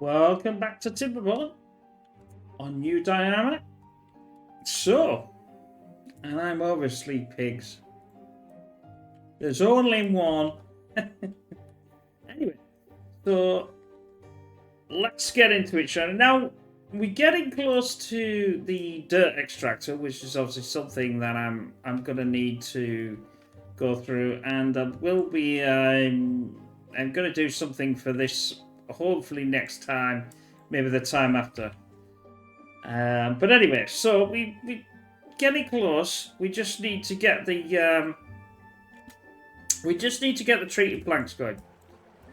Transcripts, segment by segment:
Welcome back to Timberborn on New Dynamic. So, and I'm obviously pigs. There's only one. Anyway, so let's get into it, shall we? Now, we're getting close to the dirt extractor, which is obviously something that I'm gonna need to go through, and I will be I'm gonna do something for this hopefully next time, maybe the time after. But anyway, so we getting close. We just need to get the treated planks going,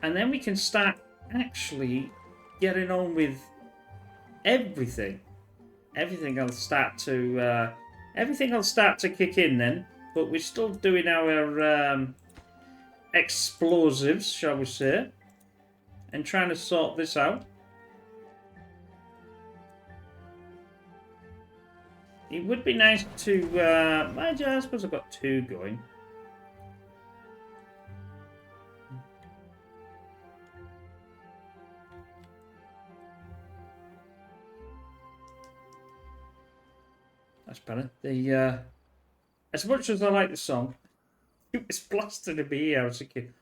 and then we can start actually getting on with everything. Everything will start to kick in then. But we're still doing our explosives, shall we say, and trying to sort this out. It would be nice to... I suppose I've got two going. That's better. As much as I like the song, it was blasted in my ear as a kid.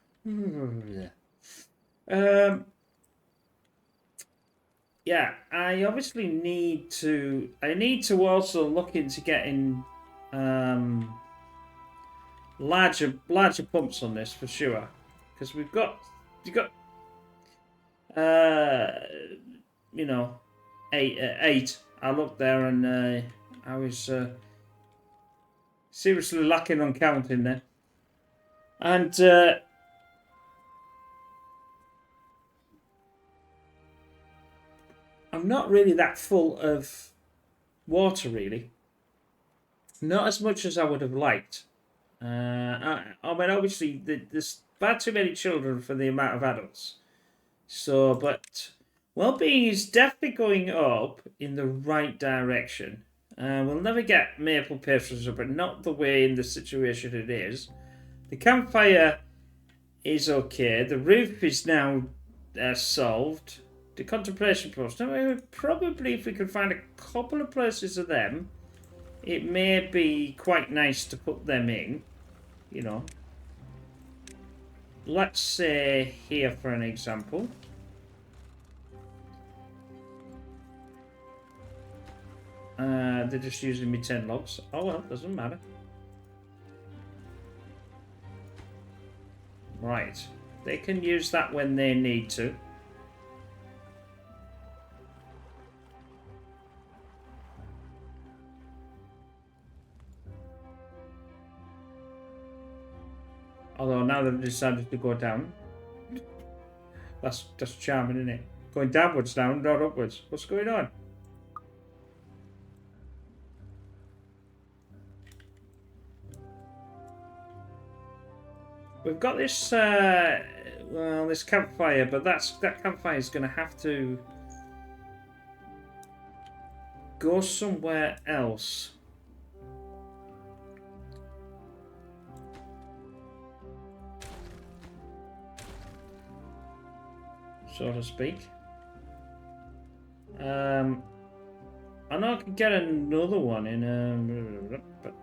Yeah, I obviously need to. I need to also look into getting larger pumps on this for sure, because we've got you know, eight. I looked there and I was seriously lacking on counting there, and I'm not really that full of water, really. Not as much as I would have liked. I mean, obviously, there's far too many children for the amount of adults. So, but well-being is definitely going up in the right direction. We'll never get maple pastries up, but not the way in the situation it is. The campfire is okay. The roof is now solved. The contemplation post. Now, probably if we could find a couple of places of them, it may be quite nice to put them in. You know. Let's say here for an example. They're just using me 10 logs. Oh well, doesn't matter. Right. They can use that when they need to. Although now they've decided to go down. That's charming, isn't it? Going downwards now, not upwards. What's going on? We've got this, this campfire, but that campfire is going to have to go somewhere else. So to speak. I know I can get another one in, but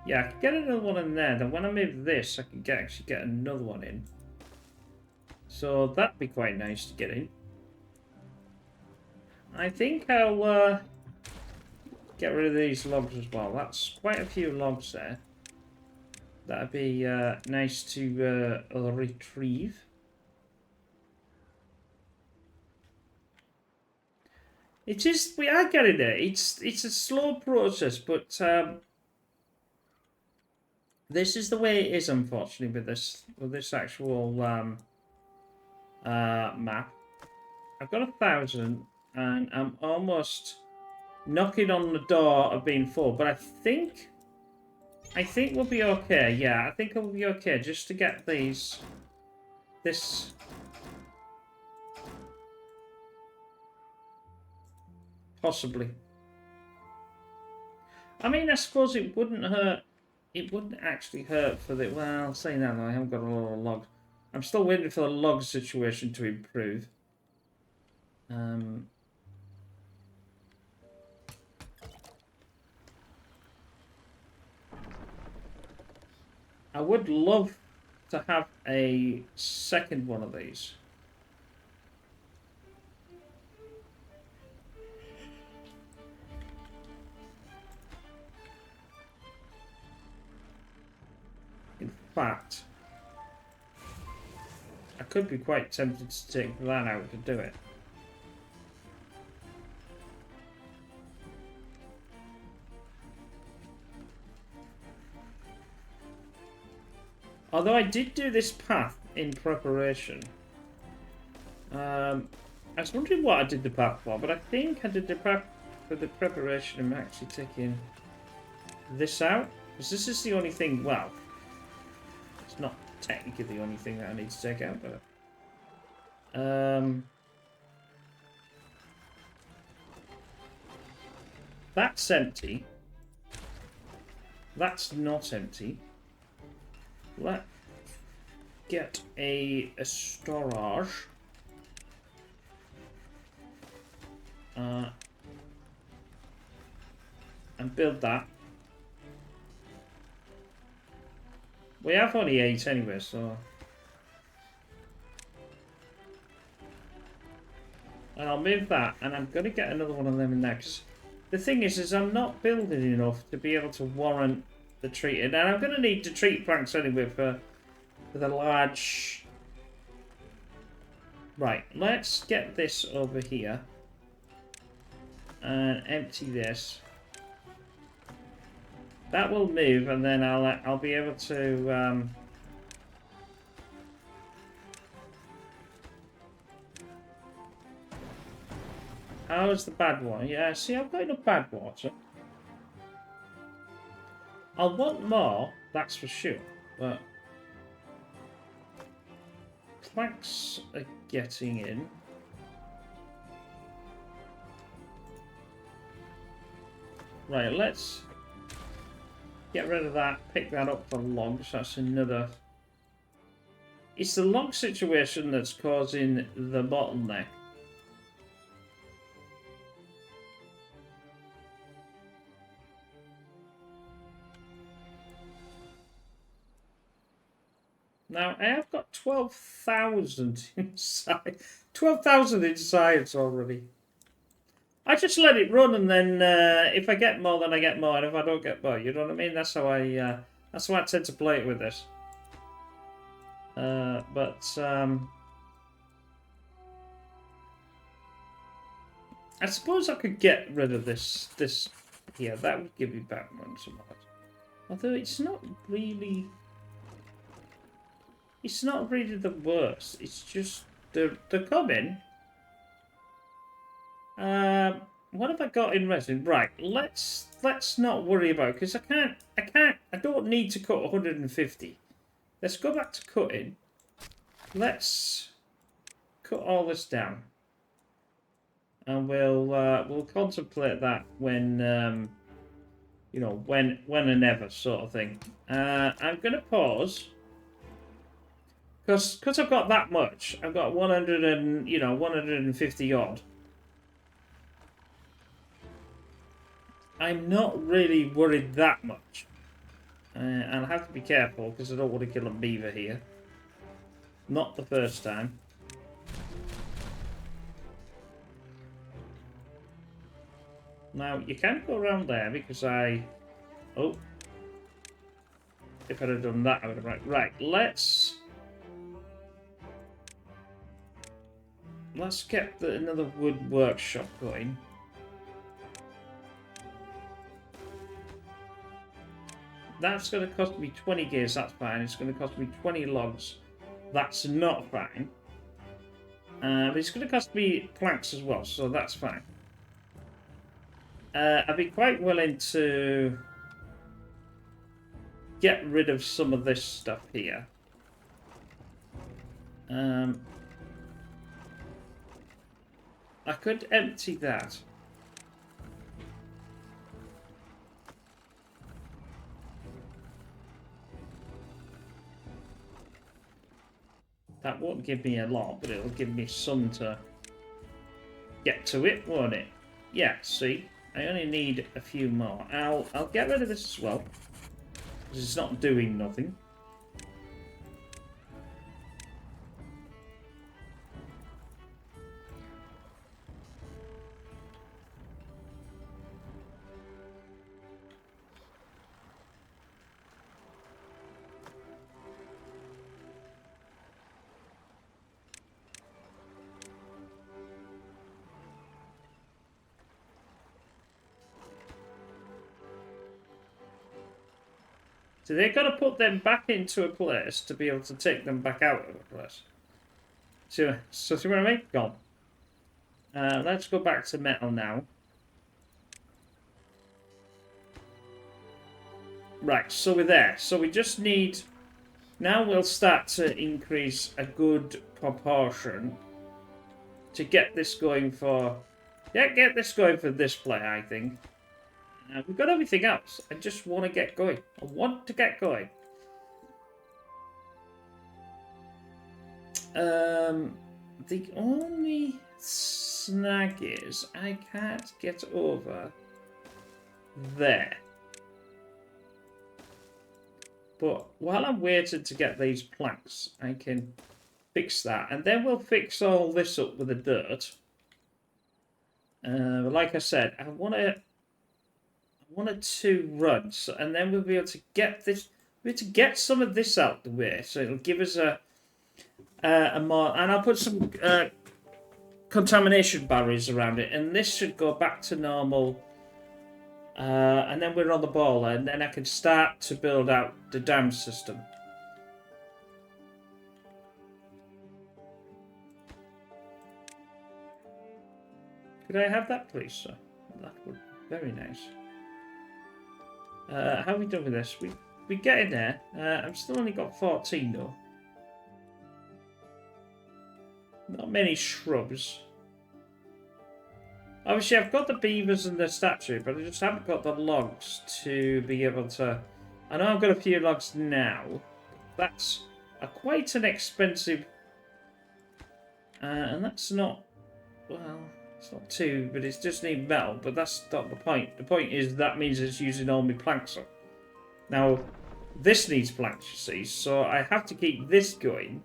yeah, I can get another one in there. Then when I move this, I can actually get another one in. So that'd be quite nice to get in. I think I'll get rid of these logs as well. That's quite a few logs there. That'd be nice to retrieve. It is. We are getting there. It's a slow process, but this is the way it is, unfortunately, with this actual map. I've got 1,000, and I'm almost knocking on the door of being full. But I think we'll be okay. Yeah, I think we'll be okay just to get this. Possibly. I mean, I suppose it wouldn't hurt. It wouldn't actually hurt for the... Well, saying that, I haven't got a lot of logs. I'm still waiting for the log situation to improve. I would love to have a second one of these. In fact, I could be quite tempted to take that out to do it. Although I did do this path in preparation. I was wondering what I did the path for, but I think I did the path for the preparation. I'm actually taking this out. Because this is the only thing, well, it's not technically the only thing that I need to take out, but... that's empty. That's not empty. Let's get a storage. And build that. We have only 8 anyway, so... and I'll move that, and I'm going to get another one of them next. The thing is I'm not building enough to be able to warrant the treating, and I'm going to need the treat planks anyway for the large... Right, let's get this over here. And empty this. That will move, and then I'll be able to... how's the bad water? Yeah, see, I've got enough bad water. I'll want more, that's for sure, but... planks are getting in. Right, let's get rid of that, pick that up for logs. That's another... it's the log situation that's causing the bottleneck. Now, I have got 12,000 inside. 12,000 inside already. I just let it run, and then if I get more, then I get more, and if I don't get more, you know what I mean? That's how I tend to play it with this. I suppose I could get rid of this here. That would give me back one somewhat. Although it's not really the worst. It's just they're coming. What have I got in resin? Right, let's not worry about it, because I don't need to cut 150. Let's go back to cutting. Let's cut all this down, and we'll contemplate that when you know, when and ever sort of thing. I'm gonna pause. Because I've got that much, I've got 150 odd. I'm not really worried that much. And I have to be careful because I don't want to kill a beaver here. Not the first time. Now, you can't go around there because oh. If I'd have done that, I would have... Right, let's get another wood workshop going. That's going to cost me 20 gears, that's fine. It's going to cost me 20 logs. That's not fine. But it's going to cost me planks as well, so that's fine. I'd be quite willing to get rid of some of this stuff here. I could empty that. That won't give me a lot, but it'll give me some to get to it, won't it? Yeah, see? I only need a few more. I'll get rid of this as well, because it's not doing nothing. So they've got to put them back into a place to be able to take them back out of a place. So see what I mean? Gone. Let's go back to metal now. Right, so we're there. So we just need... Now we'll start to increase a good proportion to get this going for... Yeah, get this going for this play, I think. We've got everything else. I just want to get going. I want to get going. The only snag is I can't get over there. But while I'm waiting to get these planks, I can fix that. And then we'll fix all this up with the dirt. Like I said, I want to run, so, and then we'll be able to get this. We'll be able to get some of this out the way, so it'll give us a more. And I'll put some contamination barriers around it, and this should go back to normal. And then we're on the ball, and then I can start to build out the dam system. Could I have that, please, sir? That would be very nice. How are we done with this? We get in there. I've still only got 14 though. Not many shrubs. Obviously, I've got the beavers and the statue, but I just haven't got the logs to be able to... I know I've got a few logs now. That's quite an expensive... and that's not... Well, it's not too, but it just needs metal, but that's not the point. The point is that means it's using all my planks up. Now, this needs planks, you see, so I have to keep this going.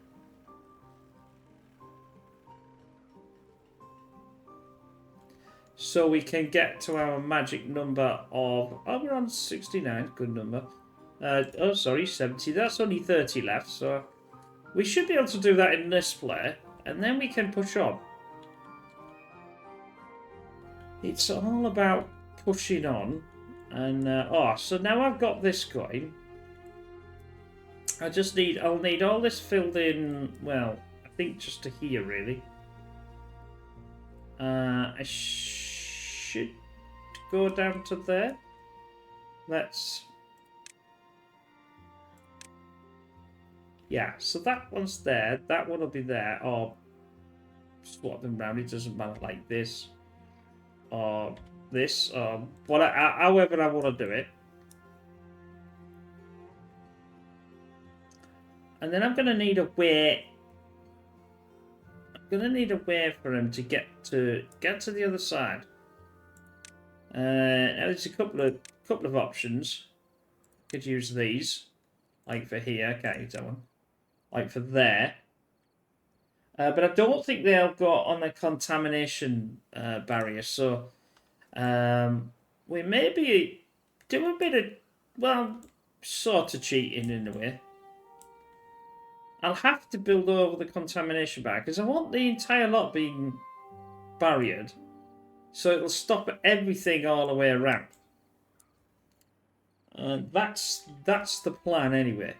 So we can get to our magic number of... Oh, we're on 69. Good number. Oh, sorry, 70. That's only 30 left. So we should be able to do that in this play. And then we can push on. It's all about pushing on. And, so now I've got this going. I'll need all this filled in, well, I think just to here, really. I should go down to there. Yeah, so that one's there. That one will be there. Or swap them round. It doesn't matter, like this. Or this. Or however I want to do it. And then I'm going to need a way... I'm going to need a way for him to get to the other side. Now there's a couple of options. Could use these, like for here. Can't use that one. Like for there. But I don't think they'll go on the contamination barrier. So we maybe do a bit of, well, sort of cheating in a way. I'll have to build over the contamination barrier because I want the entire lot being barriered. So it'll stop everything all the way around. That's the plan anyway.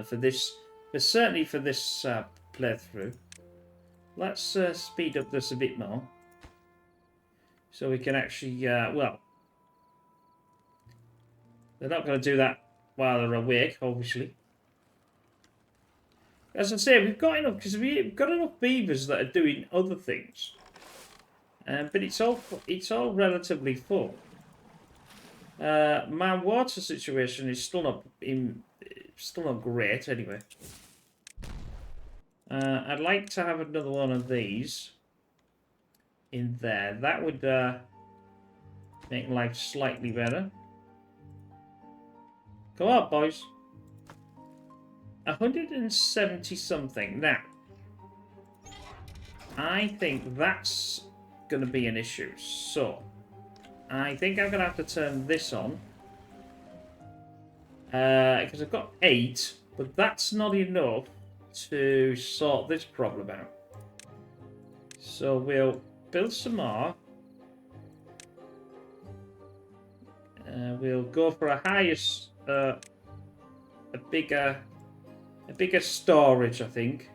For this, but certainly for this playthrough. Let's speed up this a bit more. So we can actually, well... They're not going to do that while they're awake, obviously. As I say, we've got enough, because we've got enough beavers that are doing other things. But it's all relatively full. My water situation is still not great anyway. I'd like to have another one of these in there. That would make life slightly better. Go on, boys. 170 something. Now, I think that's going to be an issue. So, I think I'm going to have to turn this on. Because I've got 8, but that's not enough to sort this problem out. So we'll build some more. We'll go for a highest, a bigger storage, I think.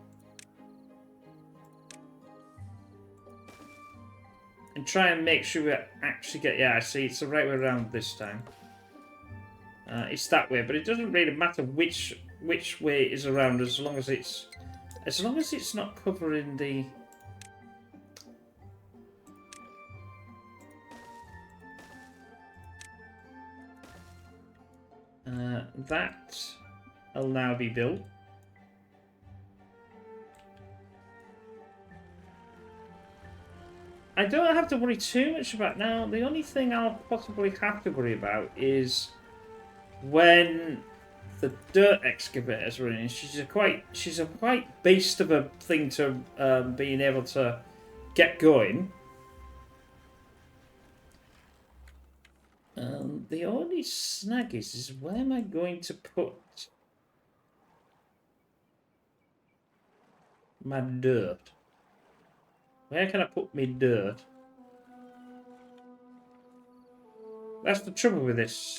And try and make sure we actually get... Yeah, I see, it's the right way around this time. It's that way, but it doesn't really matter which way it is around, as long as it's not covering the... that'll now be built. I don't have to worry too much about now. The only thing I'll possibly have to worry about is when the dirt excavators are in. She's a quite beast of a thing to being able to get going. The only snag is where am I going to put my dirt? Where can I put my dirt? That's the trouble with this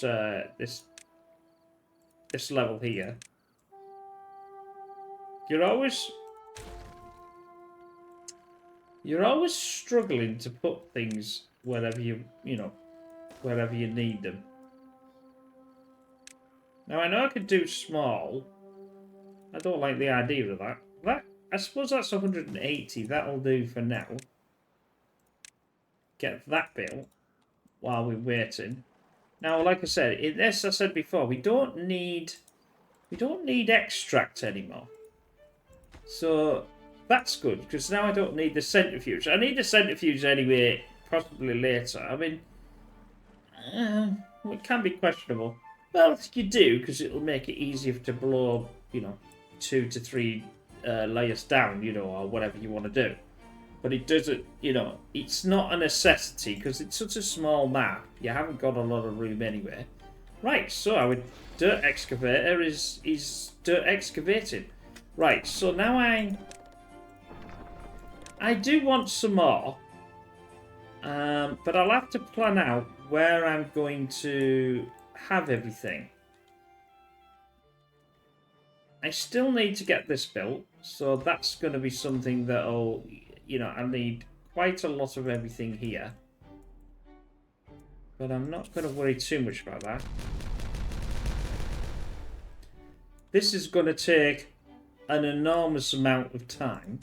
this level here. You're always struggling to put things wherever wherever you need them. Now I know I could do small. I don't like the idea of that. I suppose that's 180. That'll do for now. Get that built while we're waiting. Now, like I said, as I said before, we don't need extract anymore. So that's good, because now I don't need the centrifuge. I need the centrifuge anyway, possibly later. I mean, it can be questionable. Well, you do, because it'll make it easier to blow, 2 to 3 layers down, or whatever you want to do. But it doesn't, it's not a necessity, because it's such a small map. You haven't got a lot of room anyway. Right, so our dirt excavator is dirt excavated. Right, so now I do want some more. But I'll have to plan out where I'm going to have everything. I still need to get this built, so that's going to be something that'll, I need quite a lot of everything here. But I'm not going to worry too much about that. This is going to take an enormous amount of time.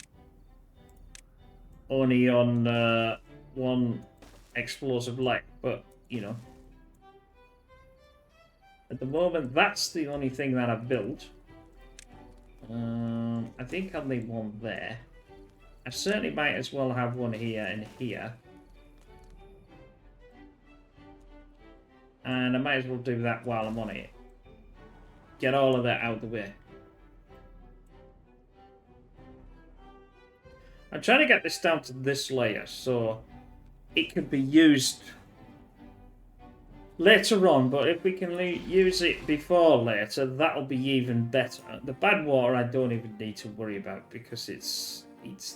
Only on one explosive light, but, at the moment, that's the only thing that I've built. I think I'll need one there. I certainly might as well have one here and here. And I might as well do that while I'm on it. Get all of that out of the way. I'm trying to get this down to this layer so it can be used later on, but if we can use it before later, that'll be even better. The bad water I don't even need to worry about, because it's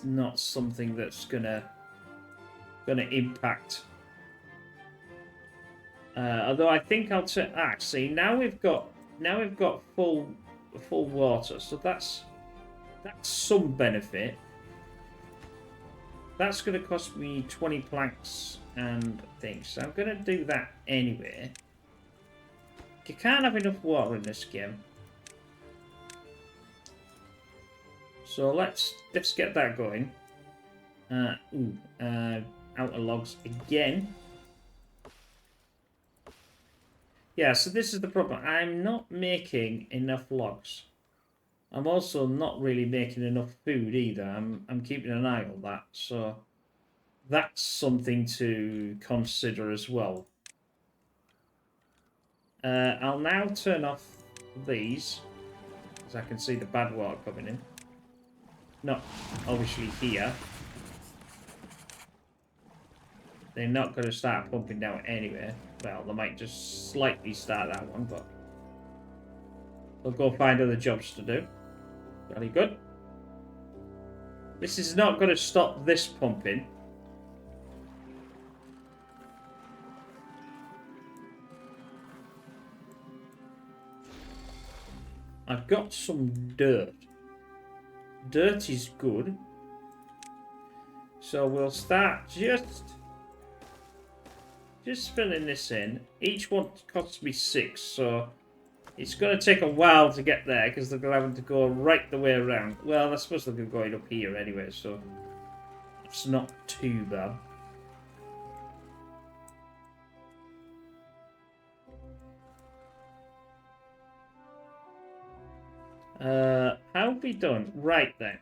not something that's gonna impact. Although I think I'll see now we've got full water, so that's some benefit. That's going to cost me 20 planks and things. So I'm going to do that anyway. You can't have enough water in this game. So let's get that going. Outer logs again. Yeah, so this is the problem. I'm not making enough logs. I'm also not really making enough food either. I'm keeping an eye on that, so that's something to consider as well. I'll now turn off these, because I can see the bad water coming in. Not obviously here. They're not going to start pumping down anywhere. Well, they might just slightly start that one, but they'll go find other jobs to do. Very good. This is not going to stop this pumping. I've got some dirt. Dirt is good. So we'll start just filling this in. Each one costs me 6, so it's going to take a while to get there because they're going to have to go right the way around. Well, I suppose they're going up here anyway, so it's not too bad. How have we done? Right then.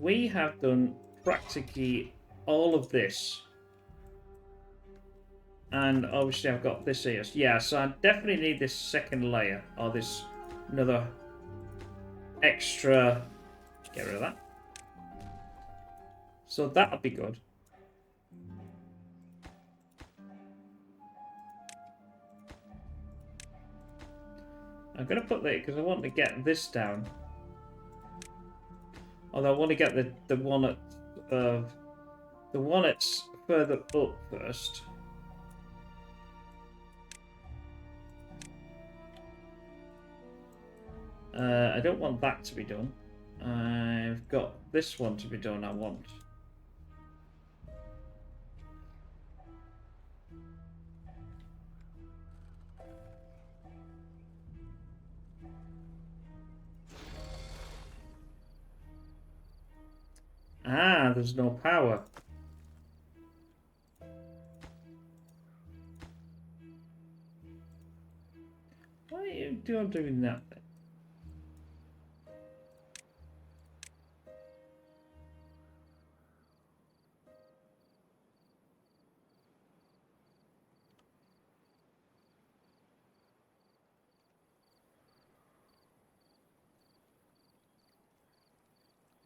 We have done practically all of this. And obviously I've got this here. Yeah, so I definitely need this second layer. Or this another extra... Get rid of that. So that'll be good. I'm going to put that because I want to get this down. Although I want to get the one at the one that's further up first. I don't want that to be done. I've got this one to be done. I want. Ah, there's no power. Why are you doing that then?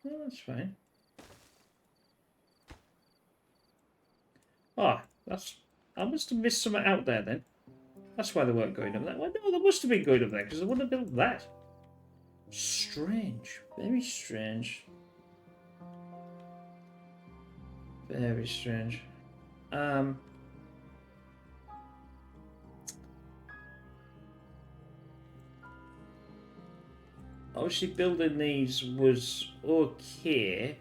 Well, that's fine. Oh, I must have missed something out there then. That's why they weren't going up there. Well, no, they must have been going up there because they wouldn't have built that. Strange. Very strange. Very strange. Obviously building these was okay,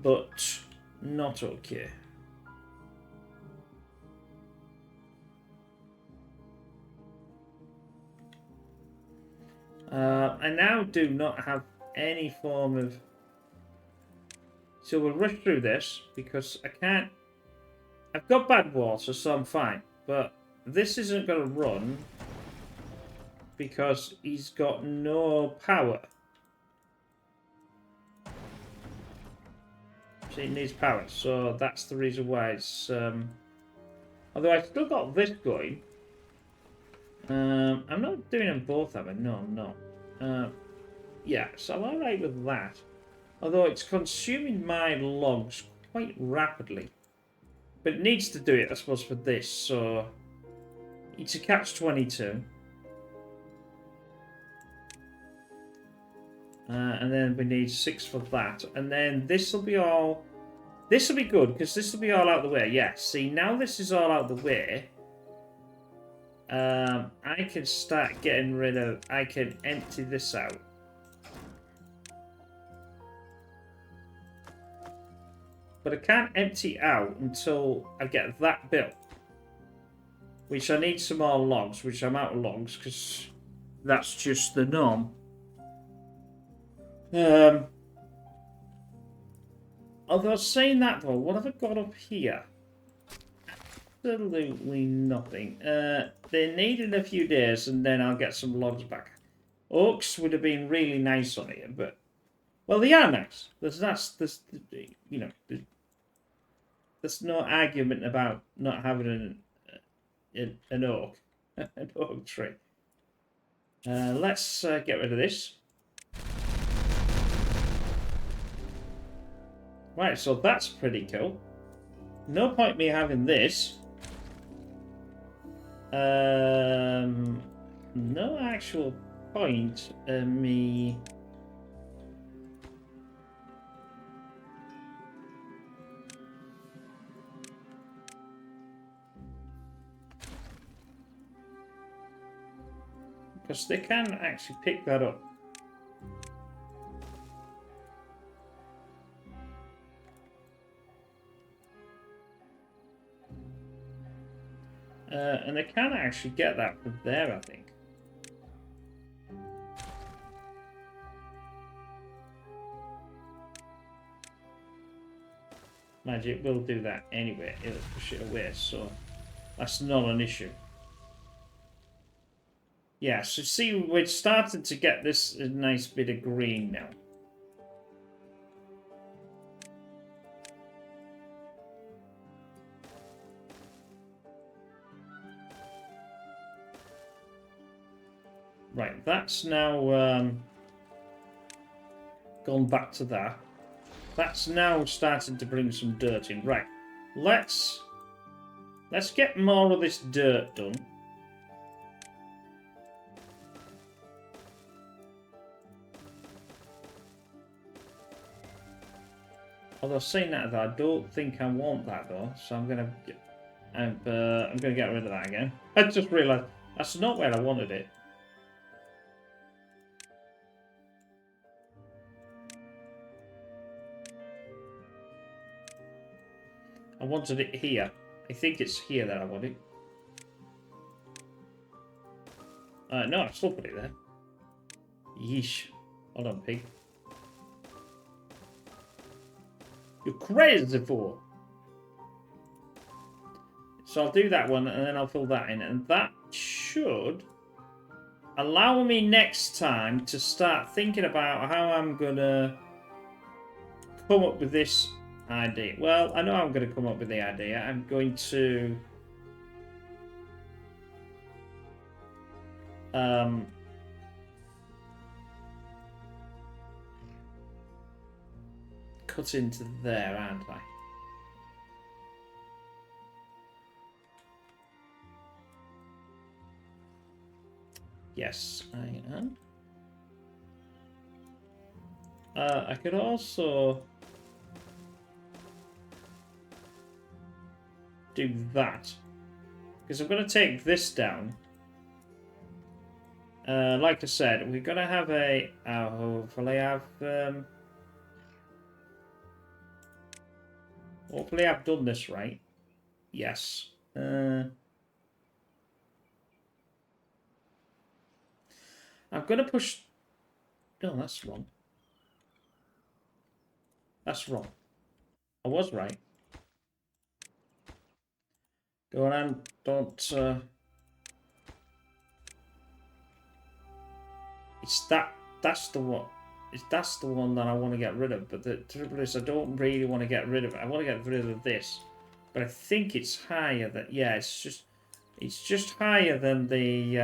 but not okay. I now do not have any form of... So we'll rush through this because I can't... I've got bad water, so I'm fine. But this isn't going to run because he's got no power. So he needs power, so that's the reason why it's... Although I've still got this going. I'm not doing them both, am I? No, I'm not. Yeah, so I'm alright with that. Although it's consuming my logs quite rapidly. But it needs to do it, I suppose, for this, so... It's a catch-22. And then we need 6 for that. And then this will be all... This will be good, because this will be all out of the way. Yeah, see, now this is all out of the way. I can start getting rid of... I can empty this out. But I can't empty out until I get that built. Which I need some more logs, which I'm out of logs, because that's just the norm. Although saying that though, what have I got up here? Absolutely nothing. They need in a few days and then I'll get some logs back. Oaks would have been really nice on here, but well, they are nice. You know, there's no argument about not having an oak, an oak tree. Let's get rid of this. Right, so that's pretty cool. No point me having this. No actual point me. Because they can actually pick that up. And they can actually get that from there, I think. Mind you, it will do that anyway. It'll push it away, so that's not an issue. Yeah, so see, we're starting to get this nice bit of green now. Right, that's now gone back to that. That's now starting to bring some dirt in. Right, let's get more of this dirt done. Although saying that, though, I don't think I want that though, so I'm gonna get rid of that again. I just realised that's not where I wanted it. I wanted it here. I think it's here that I want it. No, I still put it there. Yeesh. Hold on, pig. You're crazy for. So I'll do that one, and then I'll fill that in. And that should allow me next time to start thinking about how I'm going to come up with this idea. Well, I know I'm going to come up with the idea. I'm going to cut into there, aren't I? Yes, I am. I could also do that, because I'm going to take this down. Like I said, we're going to have a hopefully I've done this right. Yes. I'm going to push. No, that's wrong. That's wrong. I was right. Go on, don't. It's that. That's the one. That's the one that I want to get rid of. But the trouble is, I don't really want to get rid of it. I want to get rid of this, but I think it's higher than. Yeah, it's just higher than the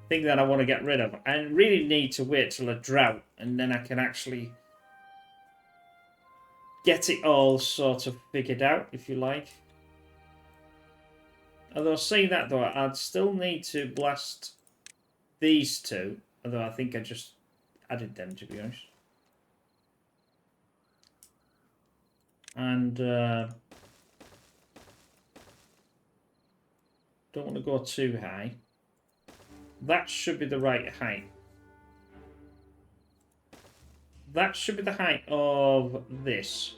thing that I want to get rid of. I really need to wait till a drought, and then I can actually get it all sort of figured out, if you like. Although saying that though, I'd still need to blast these two. Although I think I just added them, to be honest. And don't want to go too high. That should be the right height. That should be the height of this.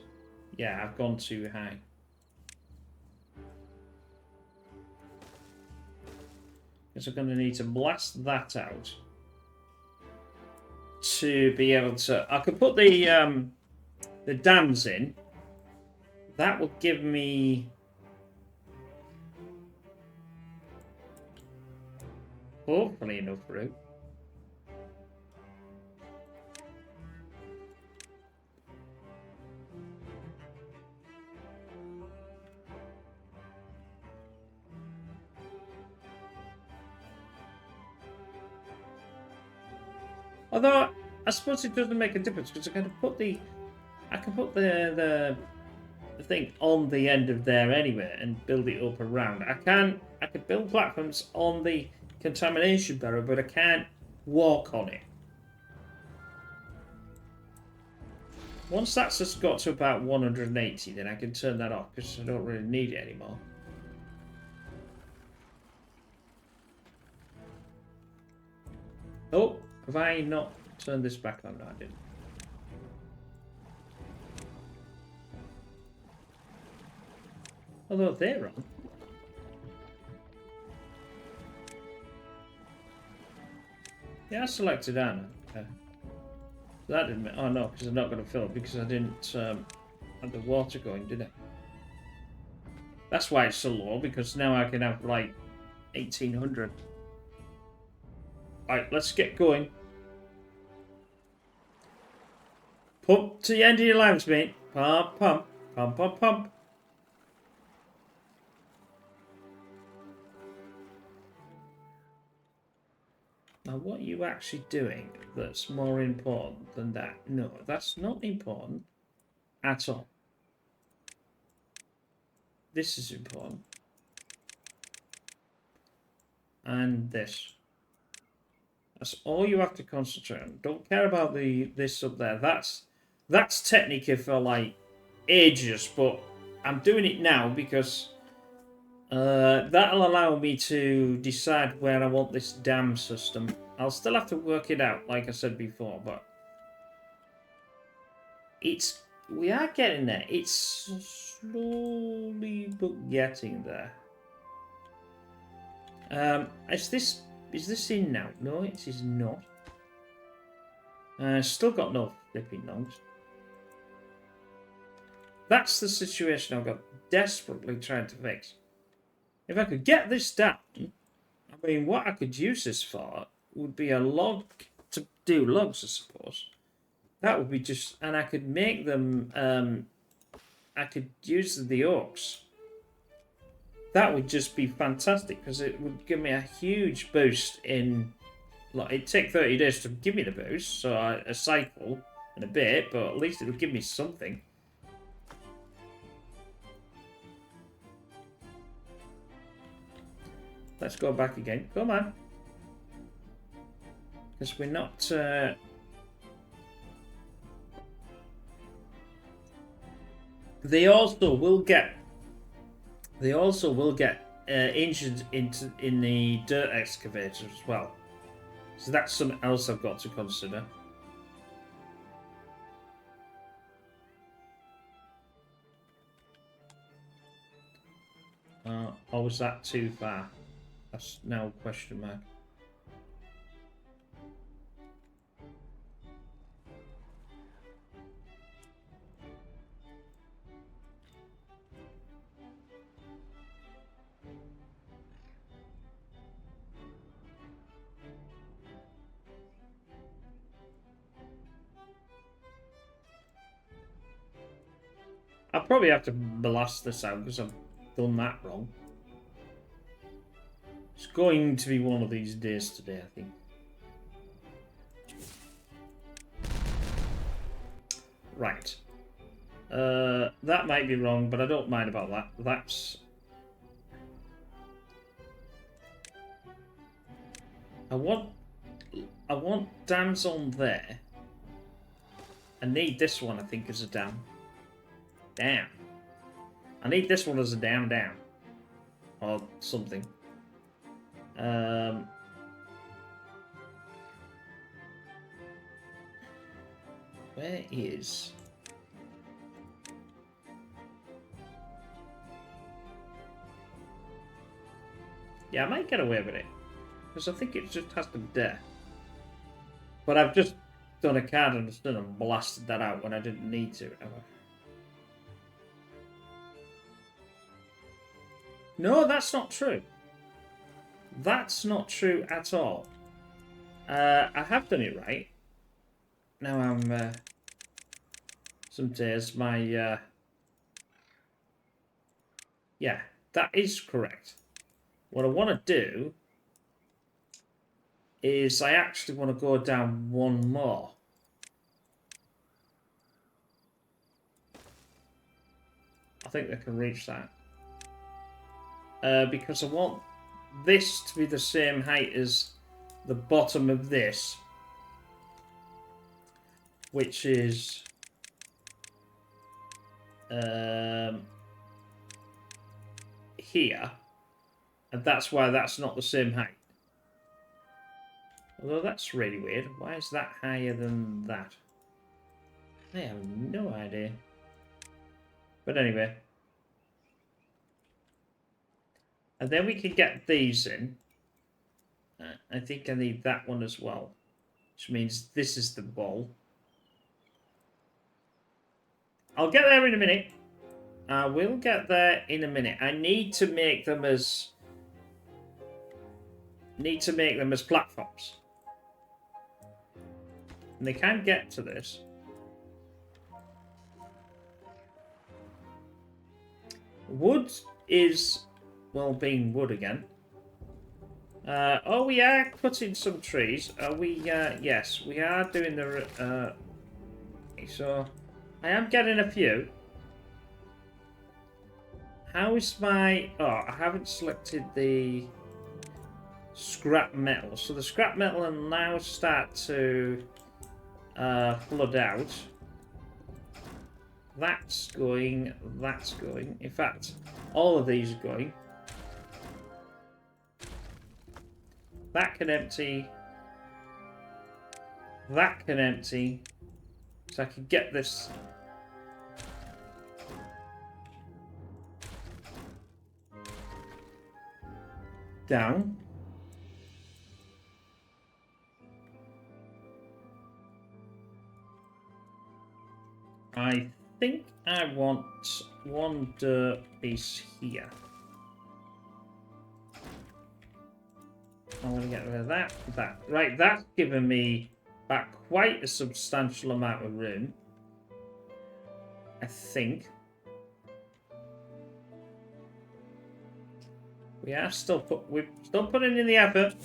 Yeah, I've gone too high. Because I'm going to need to blast that out to be able to. I could put the dams in. That will give me hopefully enough room. Although I suppose it doesn't make a difference because I can put the thing on the end of there anyway and build it up around. I could build platforms on the contamination barrier, but I can't walk on it. Once that's just got to about 180, then I can turn that off because I don't really need it anymore. Oh, have I not turned this back on? No, I didn't. Although they're on. Yeah, I selected Anna. Okay. That didn't. Oh no, because I'm not going to fill it because I didn't have the water going, did I? That's why it's so low, because now I can have like 1800. Right, let's get going. Pump to the end of your lives, mate. Pump, pump, pump, pump, pump. Now, what are you actually doing that's more important than that? No, that's not important at all. This is important. And this. That's all you have to concentrate on. Don't care about this up there. That's technically for like ages, but I'm doing it now because that'll allow me to decide where I want this dam system. I'll still have to work it out, like I said before, but we are getting there. It's slowly but getting there. Is this in now? No, it is not. Still got no flipping logs. That's the situation I've got desperately trying to fix. If I could get this down, I mean, what I could use this for would be a log to do logs, I suppose. That would be just, and I could make them, I could use the oaks. That would just be fantastic because it would give me a huge boost in, like, it'd take 30 days to give me the boost, so a cycle and a bit, but at least it would give me something. Let's go back again. Come on. Because we're not... They also will get injured in the dirt excavator as well. So that's something else I've got to consider. Or was that too far? That's now a question mark. I'll probably have to blast this out because I've done that wrong. It's going to be one of these days today, I think. Right. That might be wrong, but I don't mind about that. That's... I want dams on there. I need this one, I think, as a dam. Damn. I need this one as a dam down. Or something. Where is... Yeah, I might get away with it. Because I think it just has to be there. But I've just done a card understood and blasted that out when I didn't need to. No, that's not true. That's not true at all. I have done it right. Now I'm... some days my... Yeah, that is correct. What I want to do is I actually want to go down one more. I think they can reach that. Because I want this to be the same height as the bottom of this, which is here, and that's why that's not the same height. Although that's really weird. Why is that higher than that? I have no idea. But anyway. And then we can get these in. I think I need that one as well. Which means this is the bowl. I'll get there in a minute. I will get there in a minute. I need to make them as platforms. And they can get to this. Wood is, well, being wood again. Oh, we are cutting some trees. Yes, we are doing the, so I am getting a few. How is my, I haven't selected the scrap metal. So the scrap metal will now start to flood out. That's going. In fact, all of these are going. That can empty. That can empty. So I can get this. Down. I think I want one dirt piece here. I want to get rid of that. Right, that's given me back quite a substantial amount of room. I think. We're still putting in the effort.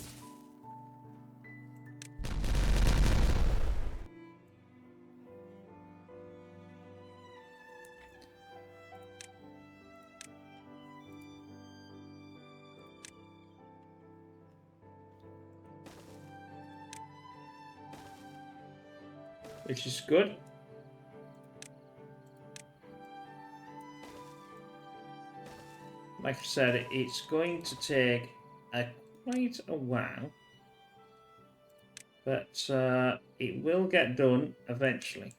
Which is good. Like I said, it's going to take quite a while, but it will get done eventually.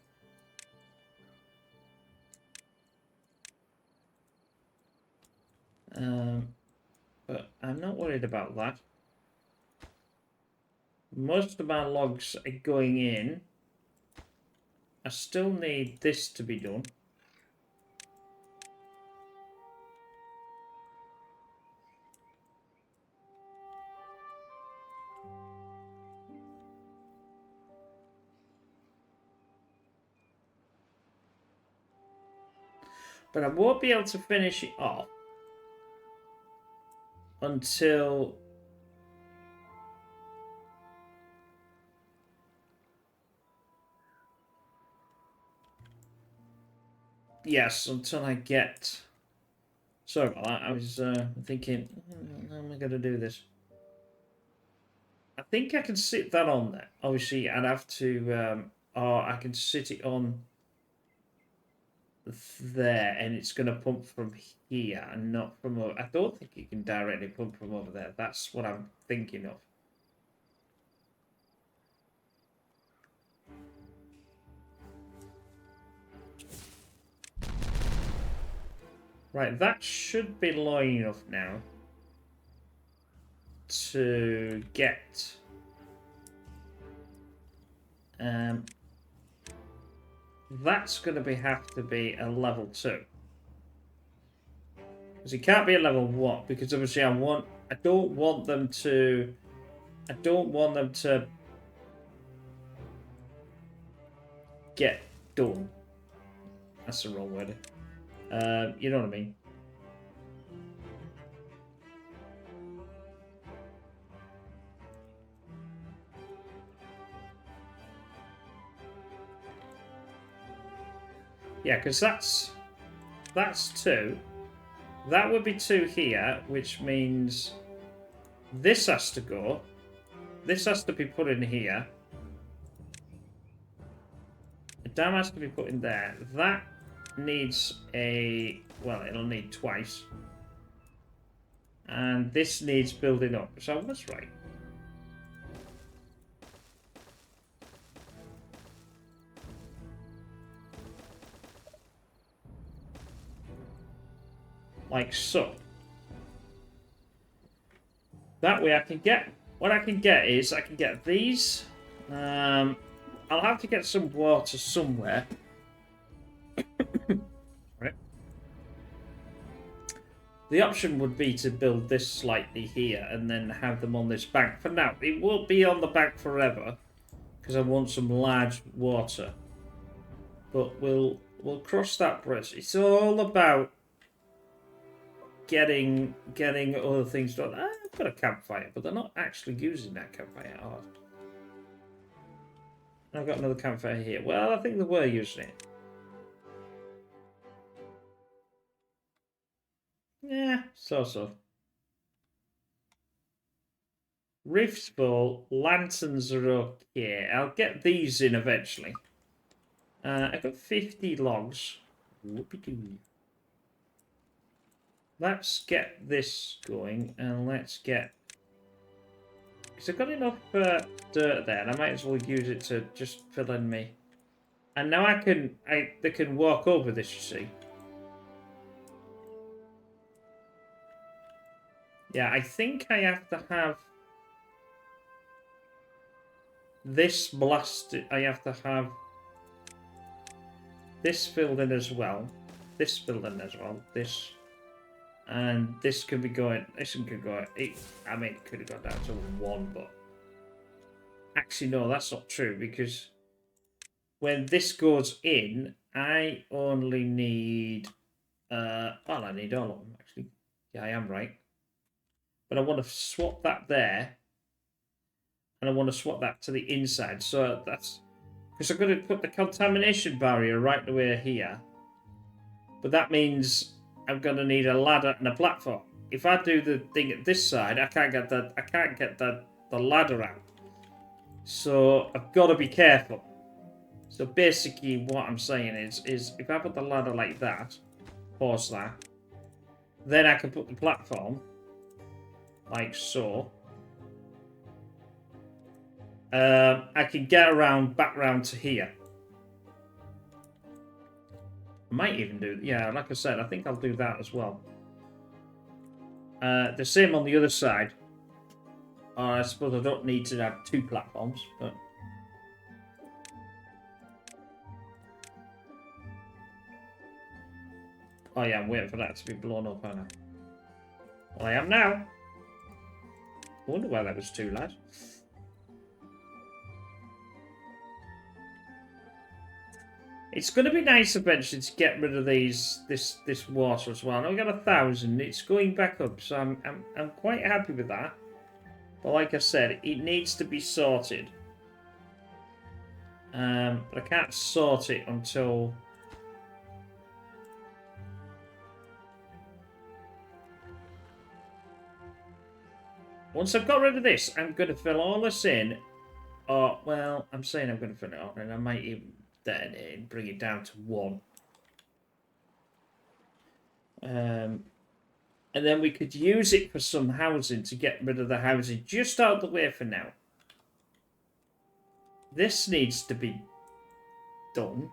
But I'm not worried about that. Most of my logs are going in. I still need this to be done. But I won't be able to finish it off until until I get. Sorry about that. I was thinking, how am I going to do this? I think I can sit that on there. Obviously, I'd have to, or I can sit it on there, and it's going to pump from here and not from over. I don't think you can directly pump from over there. That's what I'm thinking of. Right, that should be low enough now to get that's going to have to be a level 2. Because it can't be a level 1, because obviously I don't want them to get done. That's the wrong word. You know what I mean? Yeah, because that's 2. That would be 2 here, which means this has to go. This has to be put in here. The dam has to be put in there. That needs a... well, it'll need twice. And this needs building up. So I was right. Like so. That way I can get... what I can get is I can get these. I'll have to get some water somewhere. Right. The option would be to build this slightly here and then have them on this bank. For now, it won't be on the bank forever because I want some large water. But we'll cross that bridge. It's all about getting other things done. I've got a campfire, but they're not actually using that campfire. Oh. I've got another campfire here. Well, I think they were using it. Yeah, so. Rift's full. Lanterns are okay. I'll get these in eventually. I've got 50 logs. Whoopie-doo. Let's get this going, and let's get... because I've got enough dirt there, and I might as well use it to just fill in me. And now they can walk over this, you see. Yeah, I think I have to have this blasted. I have to have this filled in as well. This filled in as well. This. And this could be going... this one could go... I mean, it could have gone down to 1, but... actually, no, that's not true, because... when this goes in, I only need... well, I need all of them, actually. Yeah, I am right. But I want to swap that there. And I want to swap that to the inside. So that's... because I'm going to put the contamination barrier right the way here. But that means... I'm gonna need a ladder and a platform. If I do the thing at this side, I can't get the ladder out. So I've got to be careful. So basically, what I'm saying is if I put the ladder like that, pause that, then I can put the platform like so. I can get back round to here. I might even do... yeah, like I said, I think I'll do that as well. The same on the other side. I suppose I don't need to have 2 platforms, but... oh yeah, I'm waiting for that to be blown up, aren't I? Well, I am now. I wonder why that was 2, lads. It's going to be nice eventually to get rid of this water as well. Now we got 1,000. It's going back up, so I'm quite happy with that. But like I said, it needs to be sorted. But I can't sort it until... once I've got rid of this, I'm going to fill all this in. Oh, well, I'm saying I'm going to fill it up, and I might even then bring it down to 1. And then we could use it for some housing to get rid of the housing just out of the way for now. This needs to be done.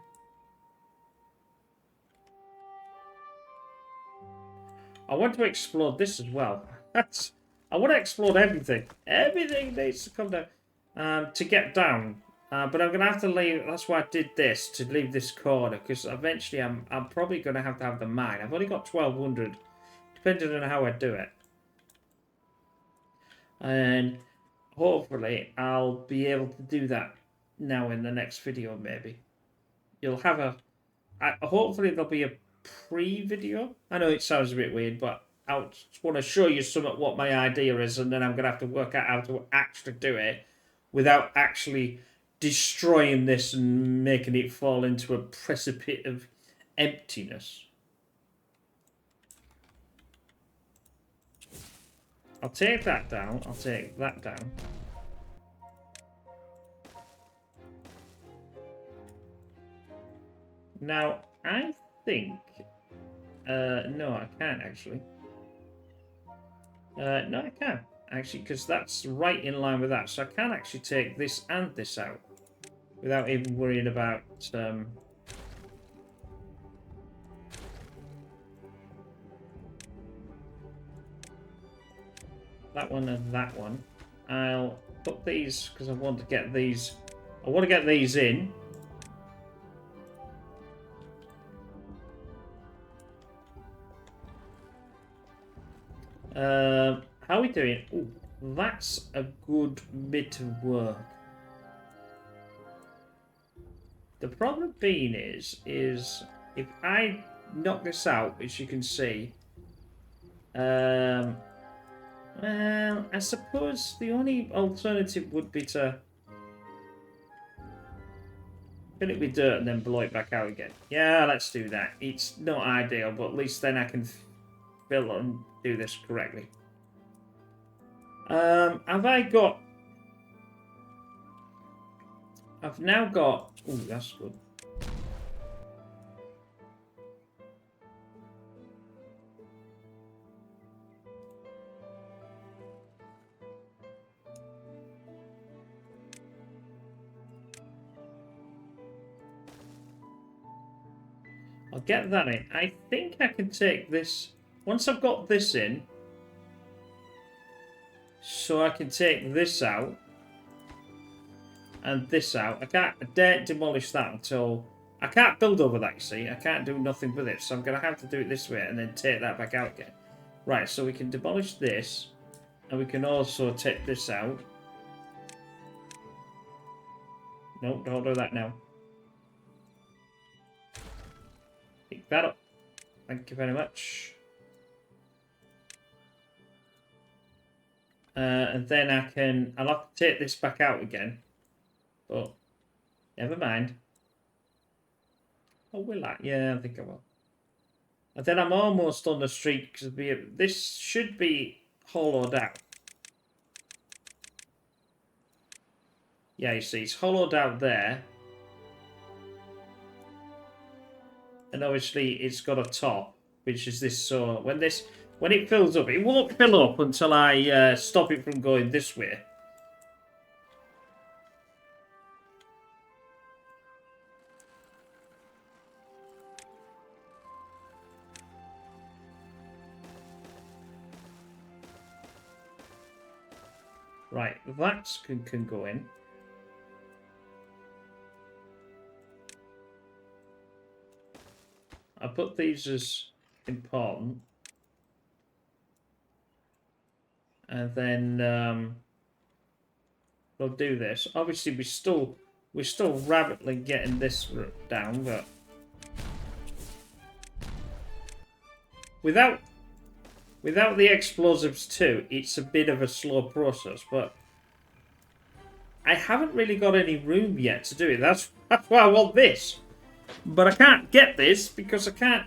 I want to explode this as well. I want to explode everything. Everything needs to come down to get down. But I'm going to have to leave... that's why I did this, to leave this corner, because eventually I'm probably going to have the mine. I've only got 1,200, depending on how I do it. And hopefully I'll be able to do that now in the next video, maybe. You'll have a... hopefully there'll be a pre-video. I know it sounds a bit weird, but I just want to show you what my idea is, and then I'm going to have to work out how to actually do it without actually... destroying this and making it fall into a precipice of emptiness. I'll take that down. I'll take that down. Now, I think... no, I can't, actually. No, I can't, actually, because that's right in line with that. So I can actually take this and this out without even worrying about... that one and that one. I'll put these, because I want to get these... I want to get these in. How are we doing? Ooh, that's a good bit of work. The problem being is if I knock this out, as you can see, well, I suppose the only alternative would be to fill it with dirt and then blow it back out again. Yeah, let's do that. It's not ideal, but at least then I can fill and do this correctly. Have I got... I've now got... Ooh, that's good. I'll get that in. I think I can take this... Once I've got this in... So I can take this out. And this out. I daren't demolish that until... I can't build over that, you see. I can't do nothing with it. So I'm going to have to do it this way and then take that back out again. Right, so we can demolish this. And we can also take this out. Nope, don't do that now. Pick that up. Thank you very much. And then I'll have to take this back out again. But, never mind. Oh, will I? Yeah, I think I will. And then I'm almost on the street, because this should be hollowed out. Yeah, you see, it's hollowed out there. And obviously, it's got a top, which is this, so when it fills up, it won't fill up until I stop it from going this way. Right, that can go in. I put these as important. And then we'll do this. Obviously, we're still rapidly getting this down, but without the explosives too, it's a bit of a slow process. But I haven't really got any room yet to do it. That's why I want this. But I can't get this because I can't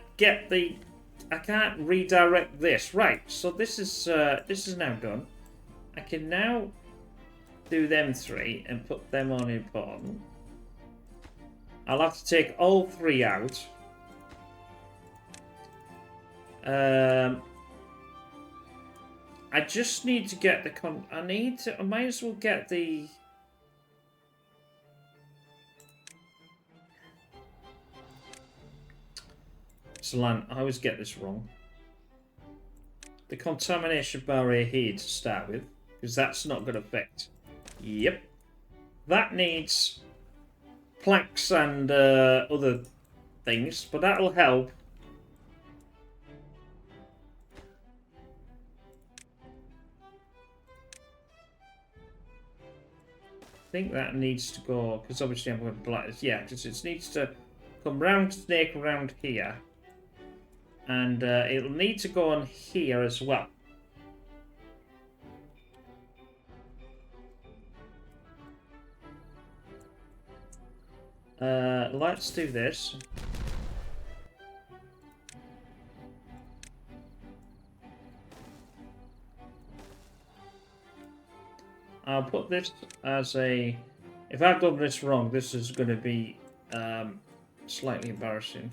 redirect this. Right, so this is now done. I can now do them three and put them on important. I'll have to take all three out. I just need to get the I might as well get the... Excellent. I always get this wrong. The contamination barrier here to start with, because that's not going to affect. Yep. That needs planks and other things, but that'll help. I think that needs to go, because obviously I'm going to black this. Yeah, because it needs to come round, snake around here. And it'll need to go on here as well. Let's do this. I'll put this as a... If I've done this wrong, this is going to be slightly embarrassing.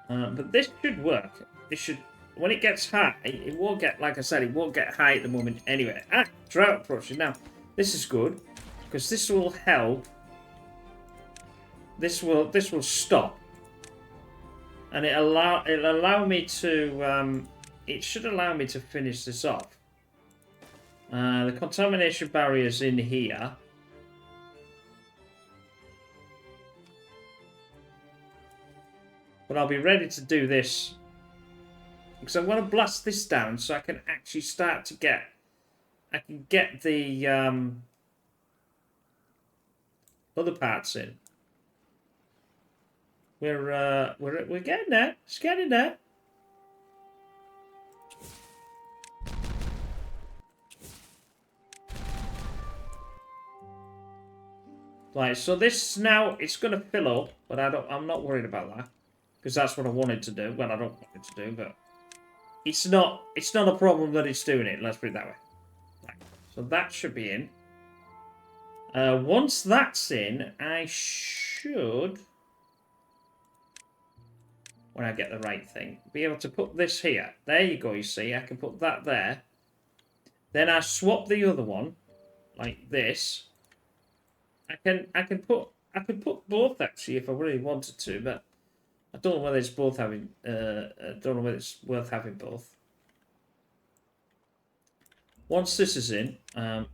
But this should work. This should... When it gets high, it won't get... Like I said, it won't get high at the moment anyway. Drought approaching. Now, this is good. Because this will help. This will stop. And it'll allow me to... it should allow me to finish this off. The contamination barrier's in here. But I'll be ready to do this. Because I want to blast this down so I can actually start to get... I can get the other parts in. We're getting there. It's getting there. Right, so this now it's going to fill up, but I'm not worried about that because that's what I wanted to do. Well, I don't want it to do, but it's not a problem that it's doing it. Let's put it that way. Right, so that should be in. Once that's in, I should, when I get the right thing, be able to put this here. There you go. You see, I can put that there. Then I swap the other one like this. I can put both actually if I really wanted to, but I don't know whether it's both having. I don't know whether it's worth having both. Once this is in, where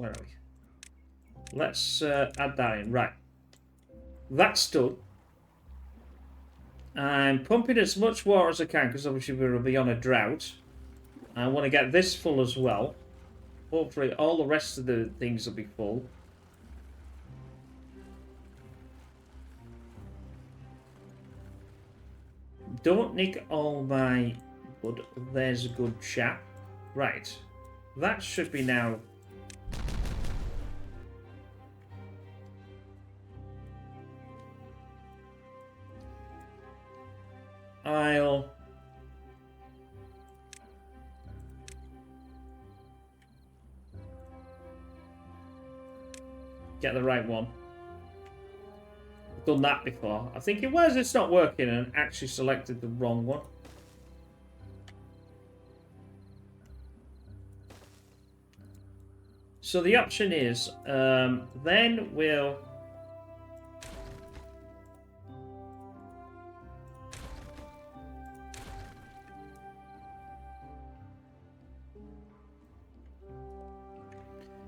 are we? Let's add that in. Right, that's done. I'm pumping as much water as I can because obviously we'll be on a drought. I want to get this full as well. Hopefully all the rest of the things will be full. Don't nick all my wood. There's a good chap. Right. That should be now. I'll... get the right one. I've done that before. I think it was. It's not working and actually selected the wrong one. So the option is, then we'll...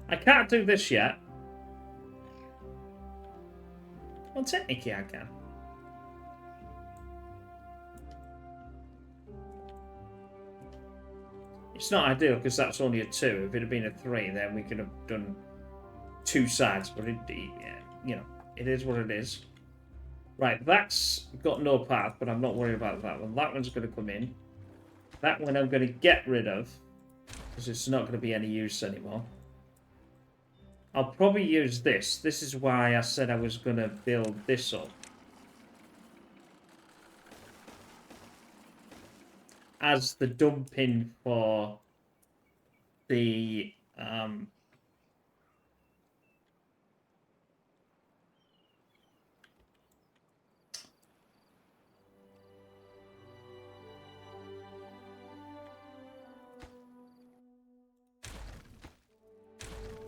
I can't do this yet. Well, technically I can. It's not ideal because that's only a 2. If it had been a 3, then we could have done 2 sides. But it, yeah, you know, it is what it is. Right, that's got no path, but I'm not worried about that one. That one's going to come in. That one I'm going to get rid of because it's not going to be any use anymore. I'll probably use this. This is why I said I was going to build this up. As the dumping for the...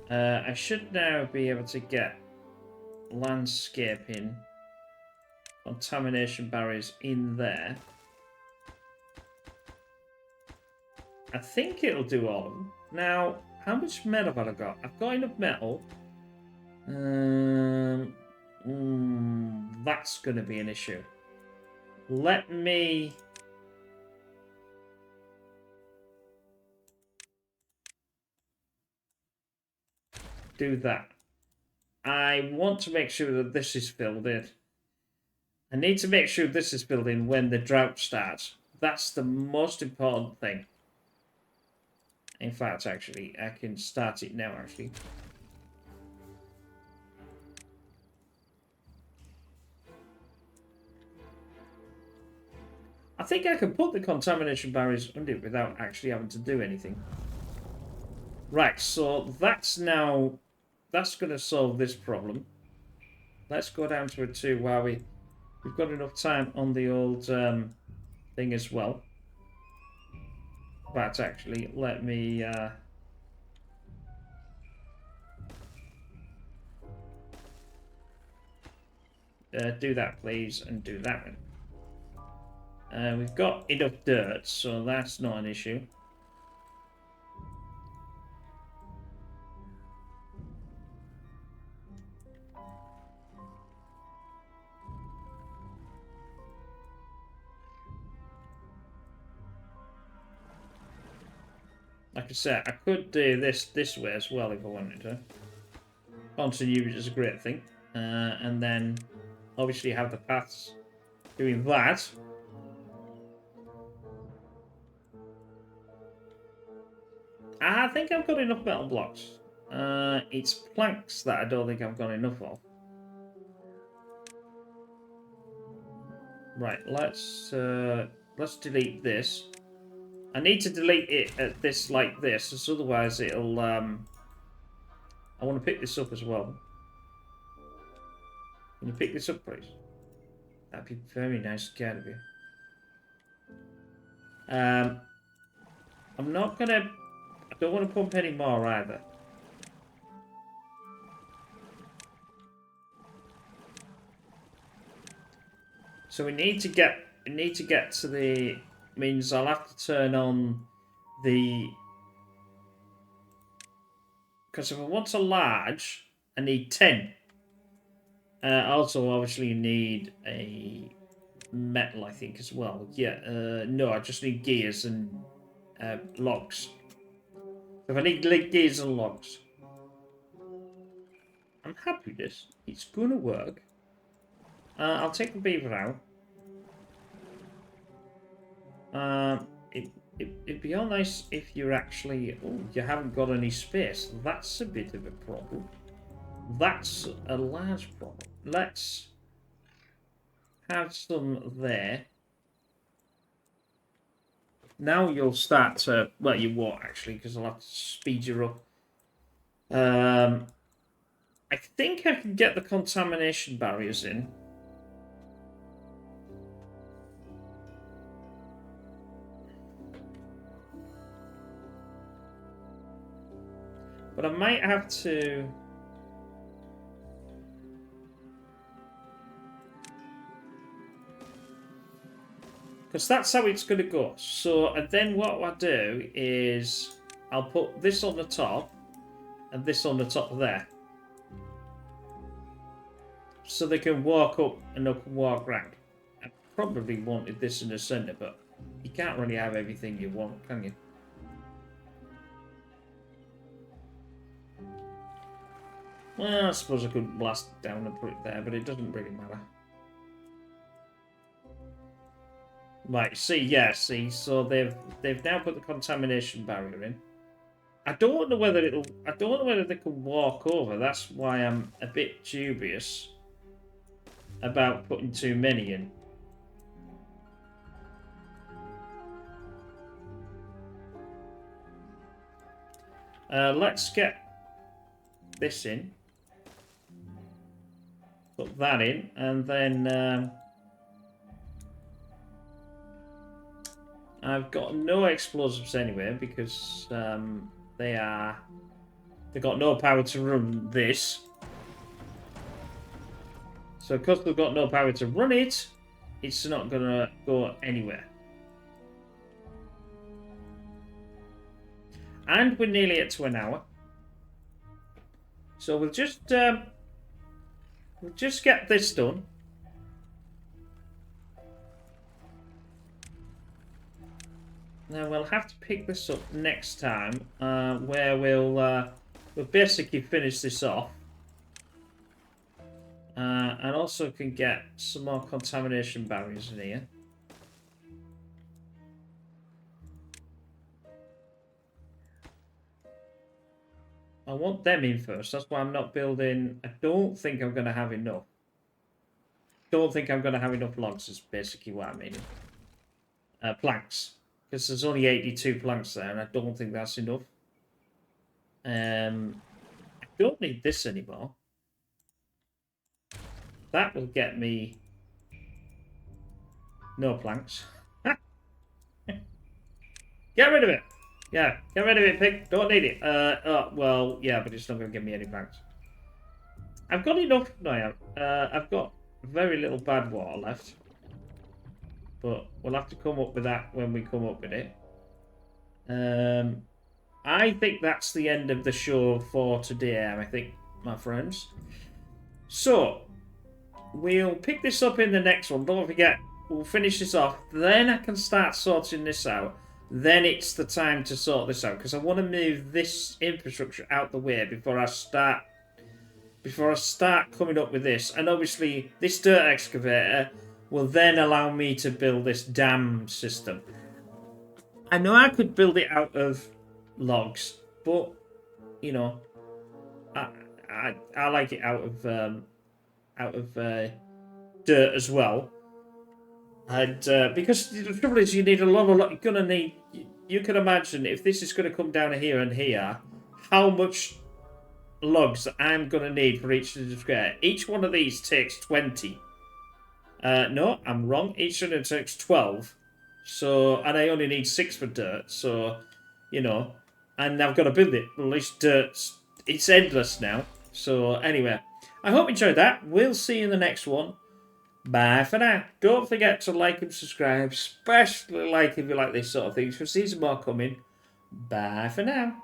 I should now be able to get landscaping contamination barriers in there. I think it'll do all of them. Now, how much metal have I got? I've got enough metal. That's going to be an issue. Let me... do that. I want to make sure that this is filled in. I need to make sure this is filled in when the drought starts. That's the most important thing. In fact, actually, I can start it now, actually. I think I can put the contamination barriers under it without actually having to do anything. Right, so that's going to solve this problem. Let's go down to a 2 while we've got enough time on the old thing as well. But actually, let me do that, please, and do that one. We've got enough dirt, so that's not an issue. Like I said, I could do this way as well if I wanted to. Continue is a great thing. And then obviously have the paths doing that. I think I've got enough metal blocks. It's planks that I don't think I've got enough of. Right, let's delete this. I need to delete it at this like this, because otherwise it'll I want to pick this up as well. Can you pick this up, please? That'd be very nice of you. I'm not gonna. I don't want to pump any more either. So we need to get to the. Means I'll have to turn on the. Because if I want a large, I need 10. Also, obviously, you need a metal, I think, as well. Yeah, no, I just need gears and logs. So if I need gears and logs, I'm happy with this. It's going to work. I'll take the beaver out. It'd be all nice if you're actually... Oh, you haven't got any space. That's a bit of a problem. That's a large problem. Let's have some there. Now you'll start to... Well, you won't, actually, because I'll have to speed you up. I think I can get the contamination barriers in. But I might have to... Because that's how it's going to go. So, and then what I do is I'll put this on the top and this on the top there. So they can walk up and up and walk round. I probably wanted this in the centre, but you can't really have everything you want, can you? Well, I suppose I could blast it down and put it there, but it doesn't really matter. Right, see, so they've now put the contamination barrier in. I don't know whether they can walk over. That's why I'm a bit dubious about putting too many in. Let's get this in. Put that in, and then I've got no explosives anywhere because they've got no power to run this. So because they've got no power to run it, it's not gonna go anywhere. And we're nearly at to an hour. So we'll just get this done. Now we'll have to pick this up next time, where we'll basically finish this off, and also can get some more contamination barriers in here. I want them in first. That's why I'm not building. I don't think I'm going to have enough. Don't think I'm going to have enough logs. Is basically what I mean. Planks. Because there's only 82 planks there, and I don't think that's enough. I don't need this anymore. That will get me no planks. Get rid of it. Yeah, get rid of it, pig. Don't need it. Well, yeah, but it's not going to give me any planks. I've got enough. No, I have. I've got very little bad water left. But we'll have to come up with that when we come up with it. I think that's the end of the show for today, I think, my friends. So, we'll pick this up in the next one. Don't forget, we'll finish this off. Then I can start sorting this out. Then it's the time to sort this out. Because I want to move this infrastructure out the way before I start coming up with this. And obviously, this dirt excavator will then allow me to build this dam system. I know I could build it out of logs, but you know, I like it out of dirt as well. And because the trouble is, you need a lot of. You're gonna need. You can imagine if this is going to come down here and here, how much logs I'm going to need for each square. Each one of these takes 20. No, I'm wrong. Each one takes 12. So, and I only need 6 for dirt. So, you know, and I've got to build it. Well, at least dirt's, it's endless now. So, anyway, I hope you enjoyed that. We'll see you in the next one. Bye for now. Don't forget to like and subscribe, especially like if you like this sort of things, because there's more coming. Bye for now.